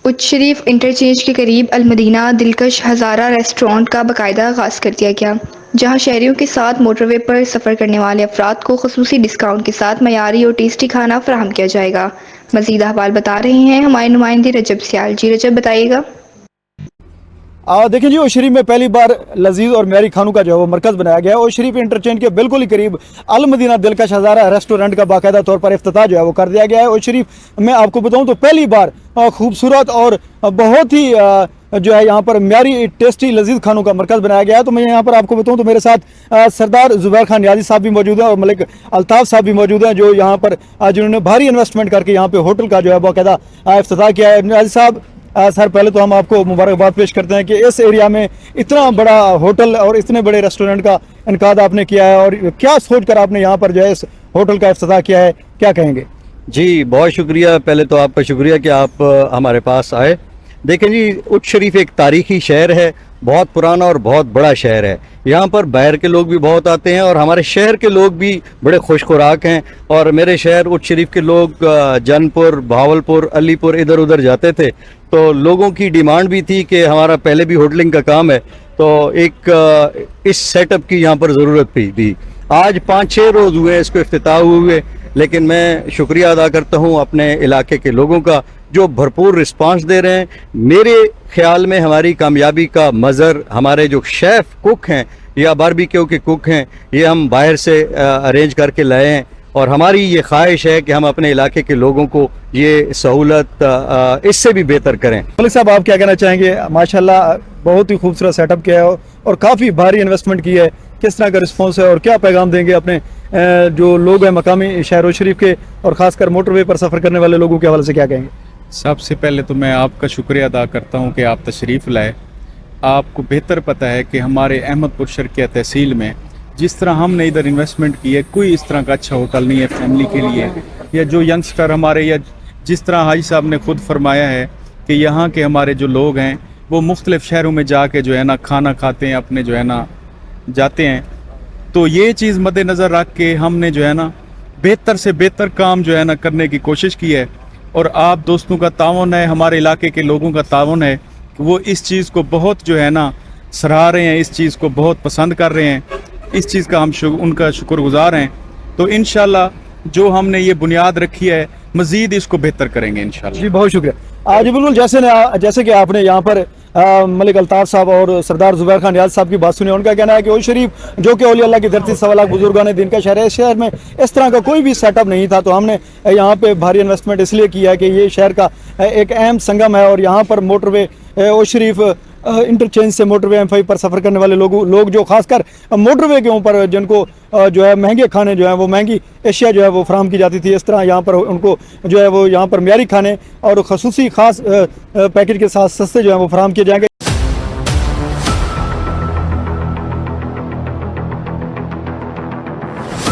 اچ شریف انٹرچینج کے قریب المدینہ دلکش ہزارہ ریسٹورانٹ کا باقاعدہ آغاز کر دیا گیا، جہاں شہریوں کے ساتھ موٹر وے پر سفر کرنے والے افراد کو خصوصی ڈسکاؤنٹ کے ساتھ معیاری اور ٹیسٹی کھانا فراہم کیا جائے گا۔ مزید احوال بتا رہے ہیں ہمارے نمائندے رجب سیال۔ جی رجب، بتائیے گا۔ دیکھیں جی، اوش شریف میں پہلی بار لذیذ اور معیاری کھانوں کا جو ہے وہ مرکز بنایا گیا ہے۔ اوش شریف انٹرچینج کے بالکل ہی قریب المدینہ دلکش ہزارہ ریسٹورنٹ کا باقاعدہ طور پر افتتاح جو ہے وہ کر دیا گیا ہے۔ اوش شریف میں آپ کو بتاؤں تو پہلی بار خوبصورت اور بہت ہی جو ہے یہاں پر معیاری ٹیسٹی لذیذ کھانوں کا مرکز بنایا گیا ہے۔ تو میں یہاں پر آپ کو بتاؤں تو میرے ساتھ سردار زبیر خان نیازی صاحب بھی موجود ہیں اور ملک الطاف صاحب بھی موجود ہیں، جو یہاں پر جنہوں نے بھاری انویسٹمنٹ کر کے یہاں پہ ہوٹل کا جو ہے باقاعدہ افتتاح کیا ہے۔ نیازی صاحب، سر پہلے تو ہم آپ کو مبارکباد پیش کرتے ہیں کہ اس ایریا میں اتنا بڑا ہوٹل اور اتنے بڑے ریسٹورنٹ کا انعقاد آپ نے کیا ہے، اور کیا سوچ کر آپ نے یہاں پر جو ہے اس ہوٹل کا افتتاح کیا ہے، کیا کہیں گے؟ جی بہت شکریہ، پہلے تو آپ کا شکریہ کہ آپ ہمارے پاس آئے۔ دیکھیں جی، اچ شریف ایک تاریخی شہر ہے، بہت پرانا اور بہت بڑا شہر ہے۔ یہاں پر باہر کے لوگ بھی بہت آتے ہیں اور ہمارے شہر کے لوگ بھی بڑے خوش خوراک ہیں، اور میرے شہر اچ شریف کے لوگ جن پور، بھاول پور، علی پور ادھر ادھر جاتے تھے، تو لوگوں کی ڈیمانڈ بھی تھی کہ ہمارا پہلے بھی ہوٹلنگ کا کام ہے، تو ایک اس سیٹ اپ کی یہاں پر ضرورت تھی۔ آج 5-6 روز ہوئے اس کو افتتاح ہوئے، لیکن میں شکریہ ادا کرتا ہوں اپنے علاقے کے لوگوں کا جو بھرپور رسپانس دے رہے ہیں۔ میرے خیال میں ہماری کامیابی کا مظہر ہمارے جو شیف کوک ہیں یا باربیکیو کے کوک ہیں، یہ ہم باہر سے ارینج کر کے لائے ہیں، اور ہماری یہ خواہش ہے کہ ہم اپنے علاقے کے لوگوں کو یہ سہولت اس سے بھی بہتر کریں۔ ملک صاحب، آپ کیا کہنا چاہیں گے؟ ماشاءاللہ بہت ہی خوبصورت سیٹ اپ کیا ہے اور کافی بھاری انویسٹمنٹ کی ہے، کس طرح کا رسپانس ہے اور کیا پیغام دیں گے اپنے جو لوگ ہیں مقامی شہر اوش شریف کے، اور خاص کر موٹر وے پر سفر کرنے والے لوگوں کے حوالے سے کیا کہیں گے؟ سب سے پہلے تو میں آپ کا شکریہ ادا کرتا ہوں کہ آپ تشریف لائے۔ آپ کو بہتر پتہ ہے کہ ہمارے احمد پور شرقیہ تحصیل میں جس طرح ہم نے ادھر انویسٹمنٹ کی ہے، کوئی اس طرح کا اچھا ہوٹل نہیں ہے فیملی کے لیے، یا جو ینگسٹر ہمارے، یا جس طرح حاجی صاحب نے خود فرمایا ہے کہ یہاں کے ہمارے جو لوگ ہیں وہ مختلف شہروں میں جا کے جو ہے نا کھانا کھاتے ہیں، اپنے جو ہے نا جاتے ہیں، تو یہ چیز مد نظر رکھ کے ہم نے جو ہے نا بہتر سے بہتر کام جو ہے نا کرنے کی کوشش کی ہے، اور آپ دوستوں کا تعاون ہے، ہمارے علاقے کے لوگوں کا تعاون ہے کہ وہ اس چیز کو بہت جو ہے نا سراہ رہے ہیں، اس چیز کو بہت پسند کر رہے ہیں، اس چیز کا ہم ان کا شکر گزار ہیں۔ تو انشاءاللہ جو ہم نے یہ بنیاد رکھی ہے، مزید اس کو بہتر کریں گے انشاءاللہ۔ جی بہت شکریہ۔ جی بالکل، جیسے کہ آپ نے یہاں پر ملک الطاف صاحب اور سردار زبیر خان نیاز صاحب کی بات سنی، ان کا کہنا ہے کہ اوش شریف جو کہ اولیاء اللہ کی دھرتی، 1.25 لاکھ بزرگان دین کا شہر ہے، اس شہر میں اس طرح کا کوئی بھی سیٹ اپ نہیں تھا، تو ہم نے یہاں پہ بھاری انویسٹمنٹ اس لیے کیا ہے کہ یہ شہر کا ایک اہم سنگم ہے، اور یہاں پر موٹر وے اوش شریف انٹرچینج سے موٹر وے M5 پر سفر کرنے والے لوگ جو خاص کر موٹر وے کے اوپر جن کو جو ہے مہنگے کھانے جو ہے وہ مہنگی اشیاء جو ہے وہ فراہم کی جاتی تھی، اس طرح یہاں پر ان کو جو ہے وہ یہاں پر معیاری کھانے اور خصوصی خاص پیکج کے ساتھ سستے جو ہیں وہ فراہم کیے جائیں گے۔